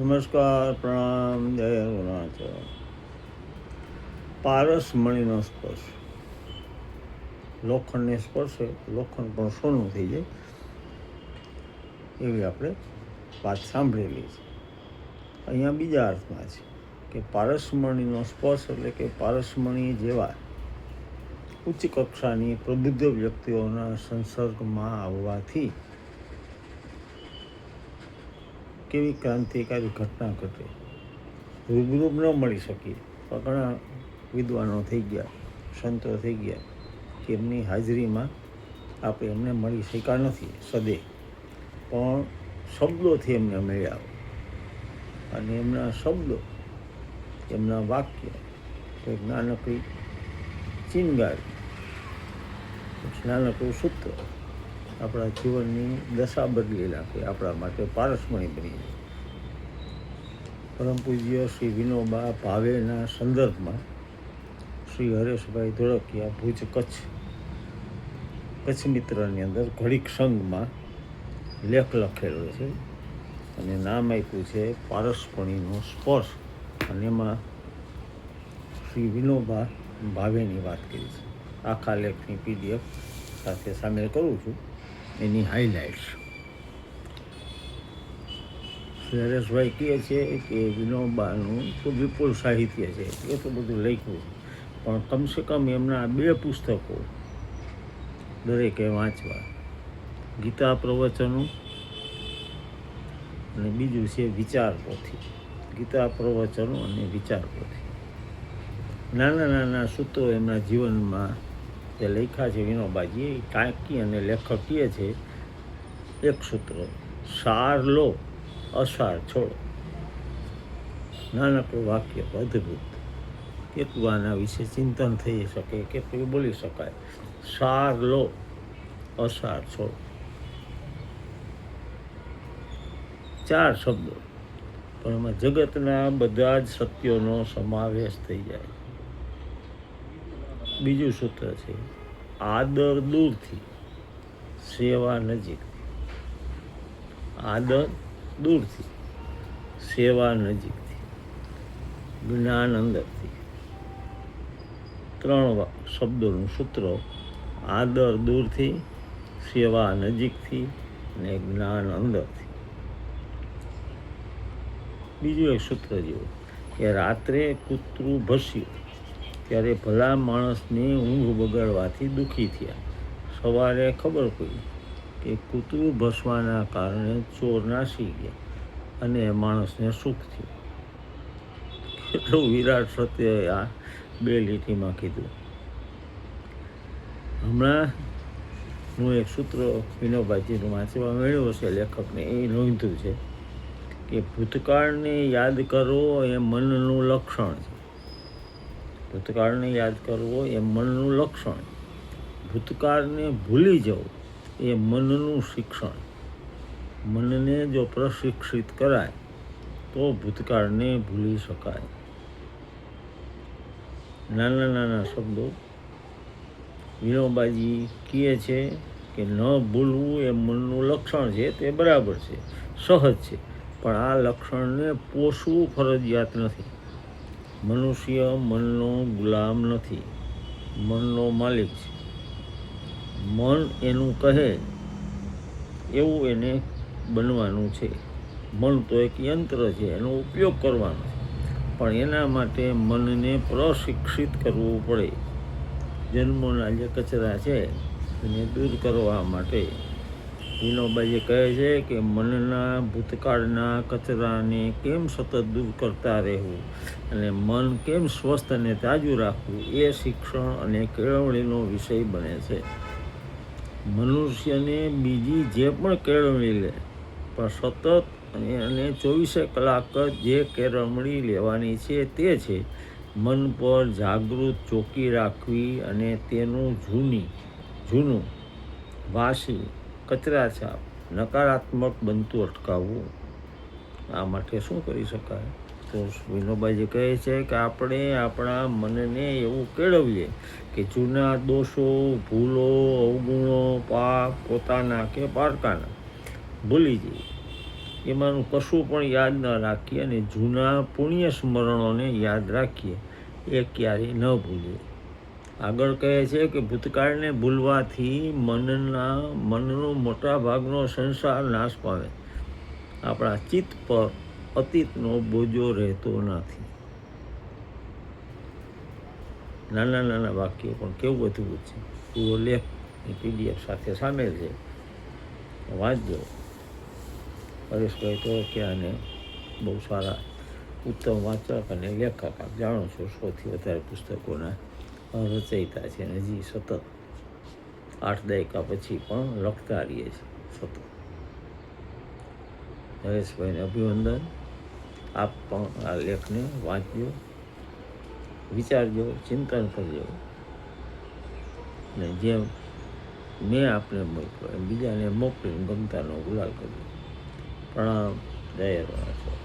નમસ્કાર, પ્રણામ, જય અરુણાચલ. પારસમણીનો સ્પર્શ. લોખંડને સ્પર્શે લોખંડ પણ સોનું થઈ જાય, એવી આપણે વાત સાંભળેલી છે. અહીંયા બીજા અર્થમાં છે કે પારસમણીનો સ્પર્શ એટલે કે પારસમણી જેવા ઉચ્ચ કક્ષાની પ્રબુદ્ધ વ્યક્તિઓના સંસર્ગમાં આવવાથી કેવી ક્રાંતિકારી ઘટના ઘટે. રૂબરૂ ન મળી શકીએ પણ ઘણા વિદ્વાનો થઈ ગયા, સંતો થઈ ગયા કે એમની હાજરીમાં આપણે એમને મળી શક્યા નથી સદે, પણ શબ્દોથી એમને મળ્યા અને એમના શબ્દો, એમના વાક્ય એક નાનકડી ચિનગારી, નાનકડું સૂત્ર આપણા જીવનની દશા બદલી નાખે, આપણા માટે પારસમણી બની જાય. પરમ પૂજ્ય શ્રી વિનોબા ભાવેના સંદર્ભમાં શ્રી હરેશભાઈ ધોળકિયા ભુજ કચ્છ મિત્રની અંદર ઘડીક સંઘમાં લેખ લખેલો છે અને નામ આપ્યું છે પારસમણીનો સ્પર્શ, અને એમાં શ્રી વિનોબા ભાવેની વાત કરી છે. આખા લેખની PDF સાથે સામેલ કરું છું, એની હાઇલાઇટ્સ. શ્રી હરેશભાઈ કહે છે કે વિનોબાનું તો વિપુલ સાહિત્ય છે, એટલું બધું લખ્યું છે, પણ કમસે કમ એમના 2 પુસ્તકો દરેકે વાંચવા. ગીતા પ્રવચનો અને બીજું છે વિચાર પોથી. ગીતા પ્રવચનો અને વિચાર પોથી. નાના નાના સૂત્રો એમના જીવનમાં જે લખ્યા છે વિનોબાજીએ, ટાંકી અને લેખકીય છે. એક સૂત્ર, સાર લો, અસાર છોડો. નાનકડું વાક્ય, અદ્ભુત. કેટલું આના વિશે ચિંતન થઈ શકે, કેટલું બોલી શકાય. સાર લો, અસાર છોડો. 4 શબ્દો, પણ એમાં જગતના બધા જ સત્યોનો સમાવેશ થઈ જાય. બીજું સૂત્ર છે, આદર દૂરથી, સેવા નજીકથી. આદર દૂરથી, સેવા નજીકથી, જ્ઞાન અંદરથી. 3 શબ્દોનું સૂત્ર, આદર દૂરથી, સેવા નજીકથી અને જ્ઞાન અંદરથી. બીજું એક સૂત્ર જેવું કે રાત્રે કૂતરું ભસ્યું ત્યારે ભલા માણસની ઊંઘ બગાડવાથી દુઃખી થયા. સવારે ખબર પડી કે કૂતરું ભસવાના કારણે ચોર નાસી ગયા અને માણસને સુખ થયું. કેટલું વિરાટ સત્ય આ 2 લીટીમાં કીધું. હમણાં હું એક સૂત્ર વિનોબાજીનું વાંચવા મળ્યું છે લેખકને, એ નોંધ્યું છે કે ભૂતકાળને યાદ કરવો એ મનનું લક્ષણ છે. ભૂતકાળને યાદ કરવો એ મનનું લક્ષણ. ભૂતકાળને ભૂલી જવું એ મનનું શિક્ષણ. મનને જો પ્રશિક્ષિત કરાય તો ભૂતકાળને ભૂલી શકાય. નાના નાના શબ્દો. વિનોબાજી કહે છે કે ન ભૂલવું એ મનનું લક્ષણ છે, તે બરાબર છે, સહજ છે, પણ આ લક્ષણને પોષવું ફરજિયાત નથી. મનુષ્ય મનનો ગુલામ નથી, મનનો માલિક છે. મન એનું કહે એવું એને બનવાનું છે. મન તો એક યંત્ર છે, એનો ઉપયોગ કરવાનો છે, પણ એના માટે મનને પ્રશિક્ષિત કરવું પડે. જન્મોના જે કચરા છે એને દૂર કરવા માટે વિનોબાજી કહે છે કે મનના ભૂતકાળના કચરાને કેમ સતત દૂર કરતા રહેવું અને મન કેમ સ્વસ્થ અને તાજું રાખવું, એ શિક્ષણ અને કેળવણીનો વિષય બને છે. મનુષ્યને બીજી જે પણ કેળવણી લે, પણ સતત અને 24 કલાક જે કેળવણી લેવાની છે તે છે મન પર જાગૃત ચોકી રાખવી અને તેનું જૂનું વાસી કચરાછાપ નકારાત્મક બનતું અટકાવવું. આ માટે શું કરી શકાય? તો વિનોબાજી કહે છે કે આપણે આપણા મનને એવું કેળવીએ કે જૂના દોષો, ભૂલો, અવગુણો, પાપ પોતાના કે પારકાના ભૂલી જઈએ એમાંનું કશું પણ યાદ ન રાખીએ અને જૂના પુણ્ય સ્મરણોને યાદ રાખીએ, એ ક્યારેય ન ભૂલીએ. આગળ કહે છે કે ભૂતકાળને ભૂલવાથી મનનો મોટા ભાગનો સંસાર નાશ પામે. આપણા ચિત્ત પર અતીતનો બોજો રહેતો નથી. નાના નાના વાક્યો પણ કેવું બધું છે. પૂરો લેખ PDF સાથે સામેલ છે, વાંચજો. હરેશભાઈ તોરકિયાને બહુ સારા ઉત્તમ વાચક અને લેખક, આપ જાણો છો, સૌથી વધારે પુસ્તકોના રચયિતા છે અને હજી સતત 8 દાયકા પછી પણ લખતા રહીએ છે સતત. હરેશભાઈને અભિનંદન. આપ પણ આ લેખને વાંચજો, વિચારજો, ચિંતન કરજો અને જેમ મેં આપને મોકલો એમ બીજાને મોકલીને ગમતાનો ગુલાલ કરજો. પ્રણામ. જય રવાસર.